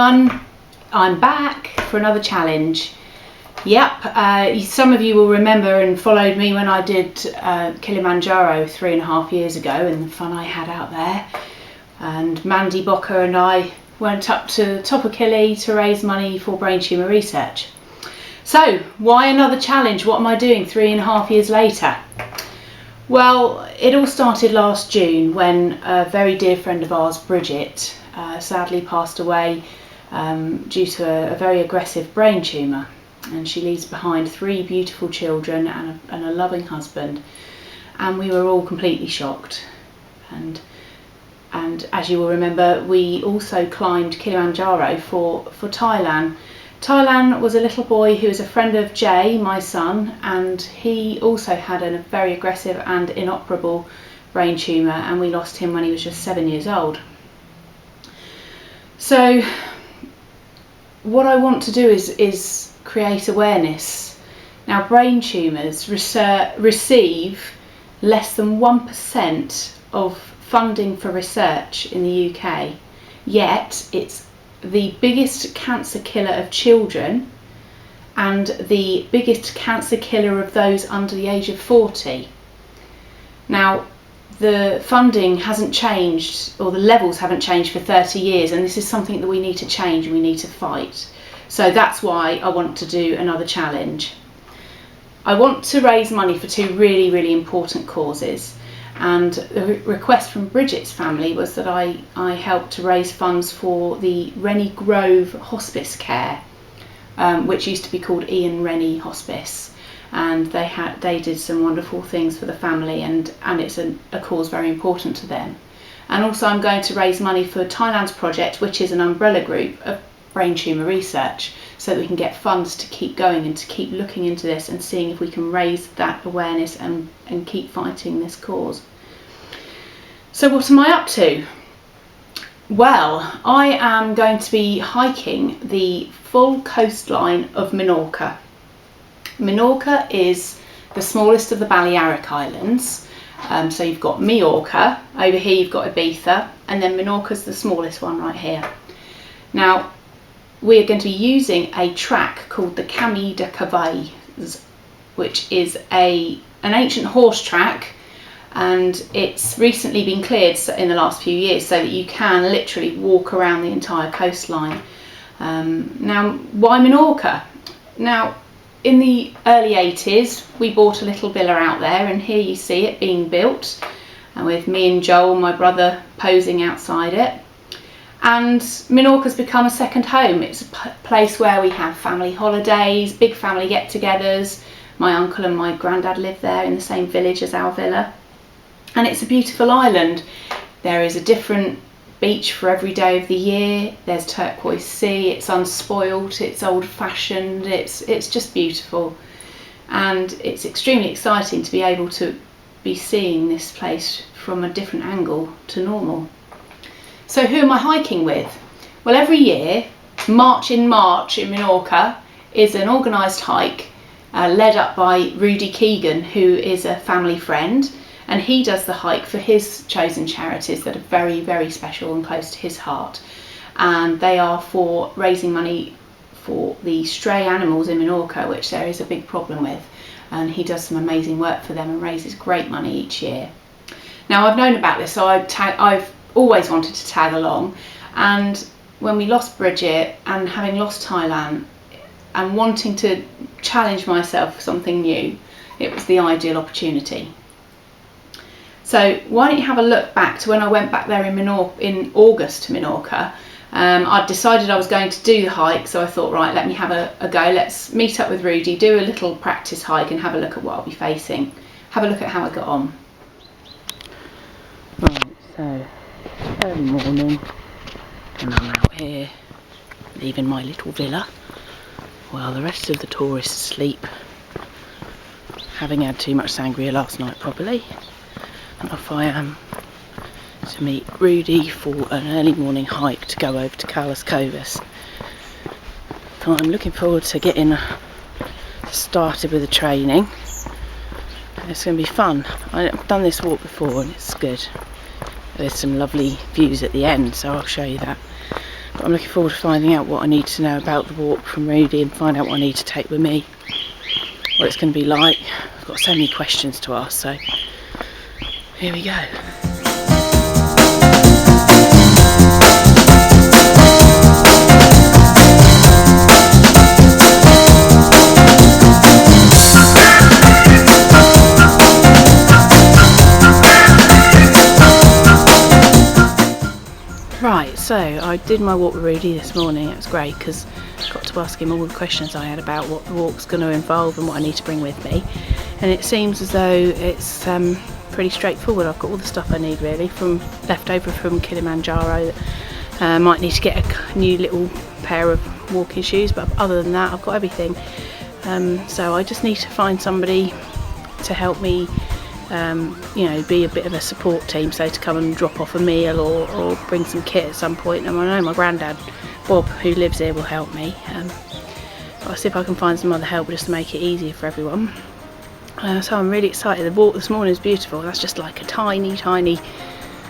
everyone, I'm back for another challenge. Yep, some of you will remember and followed me when I did Kilimanjaro 3.5 years ago and the fun I had out there. And Mandy Bocker and I went up to the top of Kili to raise money for brain tumour research. So why another challenge? What am I doing 3.5 years later? Well, it all started last June when a very dear friend of ours, Bridget, sadly passed away due to a very aggressive brain tumour, and she leaves behind 3 beautiful children and a loving husband, and we were all completely shocked. And as you will remember, we also climbed Kilimanjaro for Thailand. Thailand was a little boy who was a friend of Jay, my son, and he also had a very aggressive and inoperable brain tumour, and we lost him when he was just 7 years old. So what I want to do is create awareness. Now, brain tumours receive less than 1% of funding for research in the UK, yet it's the biggest cancer killer of children and the biggest cancer killer of those under the age of 40. Now, the funding hasn't changed, or the levels haven't changed for 30 years, and this is something that we need to change and we need to fight. So that's why I want to do another challenge. I want to raise money for 2 really, really important causes, and the request from Bridget's family was that I help to raise funds for the Rennie Grove Hospice Care, which used to be called Ian Rennie Hospice. And they did some wonderful things for the family, and it's a cause very important to them. And also I'm going to raise money for Thailand's project, which is an umbrella group of brain tumour research, so that we can get funds to keep going and to keep looking into this and seeing if we can raise that awareness and keep fighting this cause. So what am I up to? Well, I am going to be hiking the full coastline of Menorca. Menorca is the smallest of the Balearic Islands. So you've got Majorca, over here you've got Ibiza, and then Menorca's the smallest one right here. Now, we're going to be using a track called the Camí de Cavalls, which is an ancient horse track, and it's recently been cleared in the last few years so that you can literally walk around the entire coastline. Now, why Menorca? Now, in the early 80s, we bought a little villa out there, and here you see it being built, and with me and Joel, my brother, posing outside it. And Menorca's become a second home. It's a place where we have family holidays, big family get-togethers. My uncle and my granddad live there in the same village as our villa. And it's a beautiful island. There is a different beach for every day of the year. There's turquoise sea, it's unspoilt, it's old-fashioned, it's just beautiful. And it's extremely exciting to be able to be seeing this place from a different angle to normal. So who am I hiking with? Well, every year, March in Menorca is an organised hike led up by Rudy Keegan, who is a family friend, and he does the hike for his chosen charities that are very, very special and close to his heart. And they are for raising money for the stray animals in Menorca, which there is a big problem with. And he does some amazing work for them and raises great money each year. Now, I've known about this, so I've always wanted to tag along. And when we lost Bridget, and having lost Thailand, and wanting to challenge myself for something new, it was the ideal opportunity. So why don't you have a look back to when I went back there in August to Menorca. I'd decided I was going to do the hike, so I thought, right, let me have a go. Let's meet up with Rudy, do a little practice hike and have a look at what I'll be facing. Have a look at how I got on. Right, so early morning, and I'm out here leaving my little villa while the rest of the tourists sleep, having had too much sangria last night probably. And off I am to meet Rudy for an early morning hike to go over to Calas Coves. So I'm looking forward to getting started with the training. It's going to be fun. I've done this walk before and it's good. There's some lovely views at the end, so I'll show you that. Got I'm looking forward to finding out what I need to know about the walk from Rudy and find out what I need to take with me, what it's going to be like. I've got so many questions to ask, so here we go. Right, so I did my walk with Rudy this morning. It was great because I got to ask him all the questions I had about what the walk's going to involve and what I need to bring with me. And it seems as though it's pretty straightforward. I've got all the stuff I need really, from left over from Kilimanjaro. Might need to get a new little pair of walking shoes, but other than that I've got everything. So I just need to find somebody to help me, you know, be a bit of a support team, so to come and drop off a meal or bring some kit at some point. And I know my granddad Bob, who lives here, will help me. I'll see if I can find some other help just to make it easier for everyone. So I'm really excited. The walk this morning is beautiful. That's just like a tiny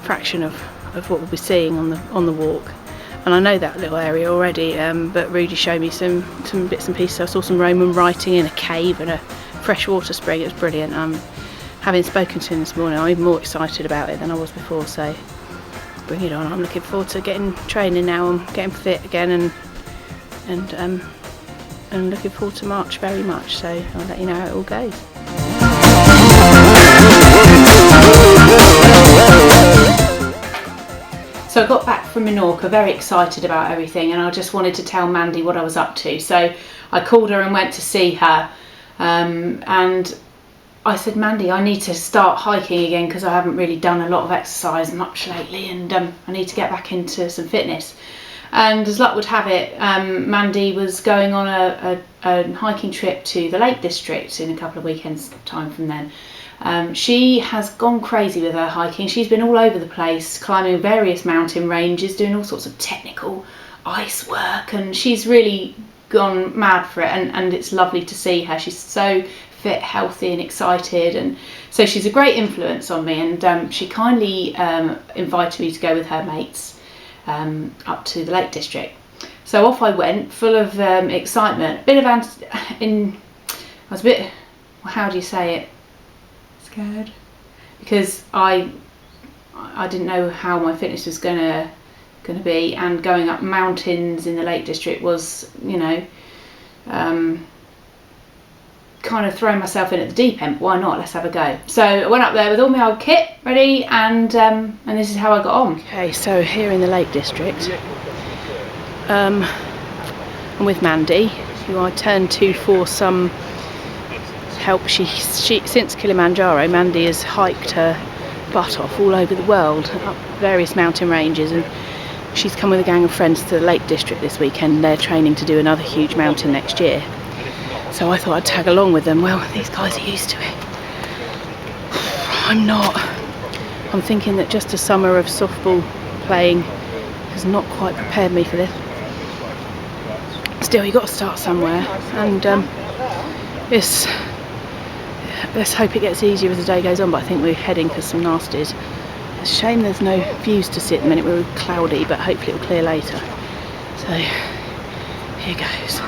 fraction of what we'll be seeing on the walk. And I know that little area already, but Rudy showed me some bits and pieces. I saw some Roman writing in a cave and a freshwater spring. It was brilliant. Having spoken to him this morning, I'm even more excited about it than I was before, so bring it on. I'm looking forward to getting training now and getting fit again, and looking forward to March very much, so I'll let you know how it all goes. So I got back from Menorca very excited about everything, and I just wanted to tell Mandy what I was up to. So I called her and went to see her, and I said, Mandy, I need to start hiking again because I haven't really done a lot of exercise much lately, and I need to get back into some fitness. And as luck would have it, Mandy was going on a hiking trip to the Lake District in a couple of weekends time from then. She has gone crazy with her hiking. She's been all over the place, climbing various mountain ranges, doing all sorts of technical ice work, and she's really gone mad for it, and it's lovely to see her. She's so fit, healthy and excited, and so she's a great influence on me, and she kindly invited me to go with her mates up to the Lake District. So off I went, full of excitement, I was a bit, how do you say it, scared, because I didn't know how my fitness was gonna be, and going up mountains in the Lake District was, you know, kind of throwing myself in at the deep end. Why not? Let's have a go. So I went up there with all my old kit ready, and this is how I got on. Okay, so here in the Lake District, I'm with Mandy, who I turned to for some help. She since Kilimanjaro, Mandy has hiked her butt off all over the world, up various mountain ranges, and she's come with a gang of friends to the Lake District this weekend. They're training to do another huge mountain next year. So I thought I'd tag along with them. Well, these guys are used to it. I'm not. I'm thinking that just a summer of softball playing has not quite prepared me for this. Still, you've got to start somewhere, and let's hope it gets easier as the day goes on, but I think we're heading for some nasties. It's a shame there's no views to see at the minute. We're cloudy, but hopefully it'll clear later. So, here goes.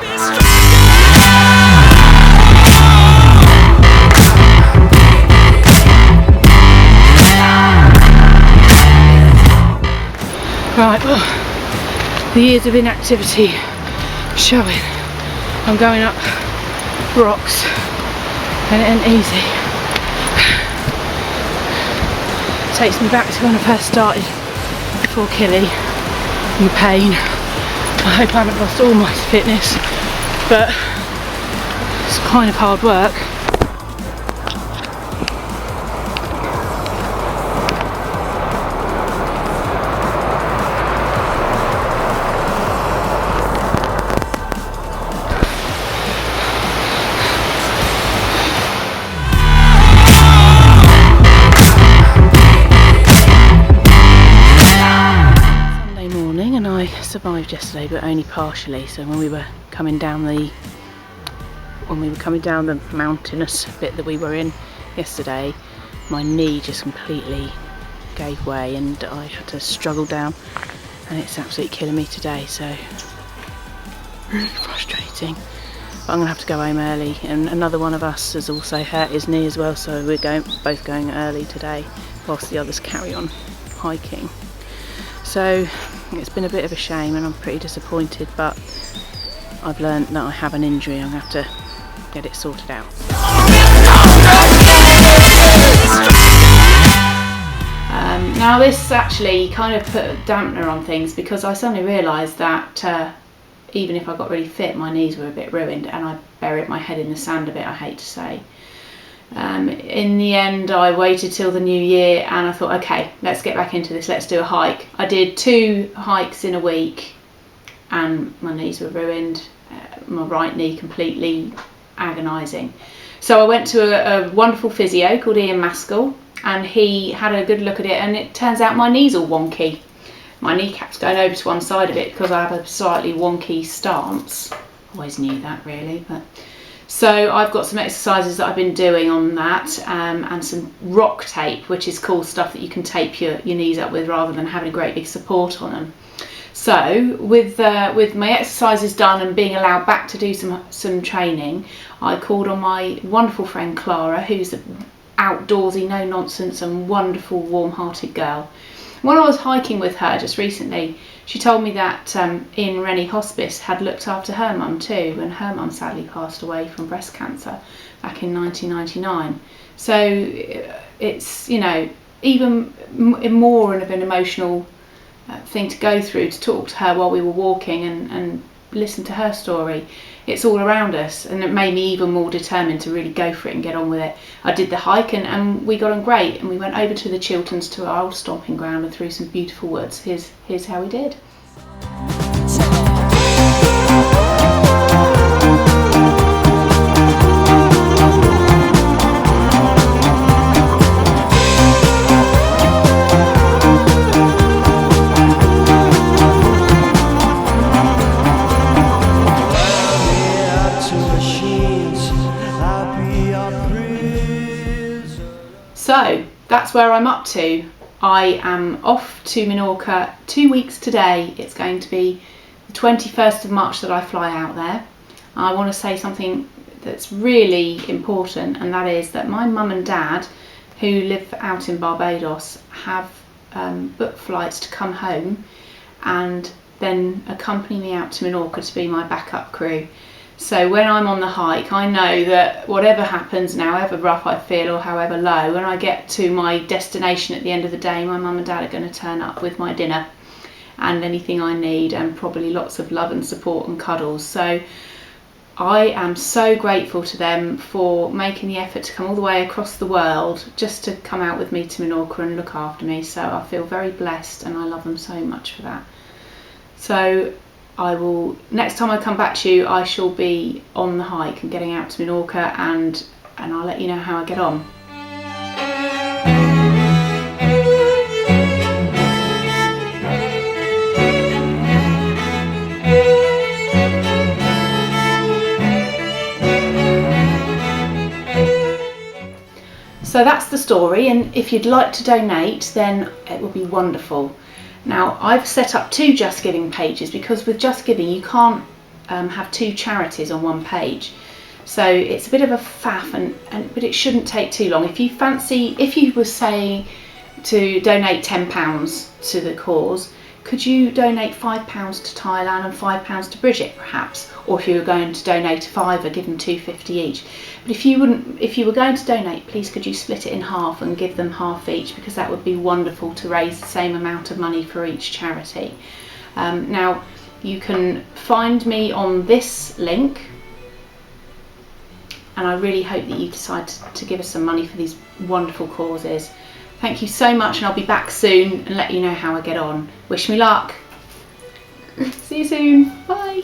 Right, well, the years of inactivity showing. I'm going up rocks and it ain't easy. It takes me back to when I first started before Killy and the pain. I hope I haven't lost all my fitness, but it's kind of hard work. Survived yesterday, but only partially. So when we were coming down the mountainous bit that we were in yesterday, my knee just completely gave way and I had to struggle down and it's absolutely killing me today, so really frustrating. But I'm gonna have to go home early, and another one of us has also hurt his knee as well, so we're both going early today whilst the others carry on hiking. So it's been a bit of a shame and I'm pretty disappointed, but I've learned that I have an injury. I'm gonna have to get it sorted out. Now this actually kind of put a dampener on things, because I suddenly realised that even if I got really fit, my knees were a bit ruined, and I buried my head in the sand a bit, I hate to say. In the end, I waited till the new year and I thought, okay, let's get back into this, let's do a hike. I did 2 hikes in a week and my knees were ruined, my right knee completely agonising. So I went to a wonderful physio called Ian Maskell, and he had a good look at it, and it turns out my knee's all wonky. My kneecap's going over to one side of it because I have a slightly wonky stance. Always knew that really, but... So I've got some exercises that I've been doing on that, and some rock tape, which is cool stuff that you can tape your knees up with rather than having a great big support on them. So with my exercises done and being allowed back to do some training, I called on my wonderful friend Clara, who's an outdoorsy, no nonsense and wonderful, warm-hearted girl. When I was hiking with her just recently, she told me that Ian Rennie Hospice had looked after her mum too, when her mum sadly passed away from breast cancer back in 1999. So it's, you know, even more of an emotional thing to go through, to talk to her while we were walking and listen to her story. It's all around us, and it made me even more determined to really go for it and get on with it. I did the hike and we got on great, and we went over to the Chilterns, to our old stomping ground, and through some beautiful woods. Here's how we did. So that's where I'm up to. I am off to Menorca 2 weeks today. It's going to be the 21st of March that I fly out there. I want to say something that's really important, and that is that my mum and dad, who live out in Barbados, have booked flights to come home and then accompany me out to Menorca to be my backup crew. So when I'm on the hike, I know that whatever happens now, however rough I feel or however low, when I get to my destination at the end of the day, my mum and dad are going to turn up with my dinner and anything I need, and probably lots of love and support and cuddles. So I am so grateful to them for making the effort to come all the way across the world just to come out with me to Menorca and look after me. So I feel very blessed, and I love them so much for that. So I will, next time I come back to you, I shall be on the hike and getting out to Menorca, and I'll let you know how I get on. So that's the story, and if you'd like to donate, then it would be wonderful. Now, I've set up 2 Just Giving pages, because with Just Giving you can't have 2 charities on one page. So it's a bit of a faff, but it shouldn't take too long. If you were saying to donate £10 to the cause, could you donate £5 to Thailand and £5 to Bridget perhaps? Or if you were going to donate a £5, give them £2.50 each. But if you were going to donate, please could you split it in half and give them half each, because that would be wonderful to raise the same amount of money for each charity. Now you can find me on this link, and I really hope that you decide to give us some money for these wonderful causes. Thank you so much, and I'll be back soon and let you know how I get on. Wish me luck. See you soon. Bye.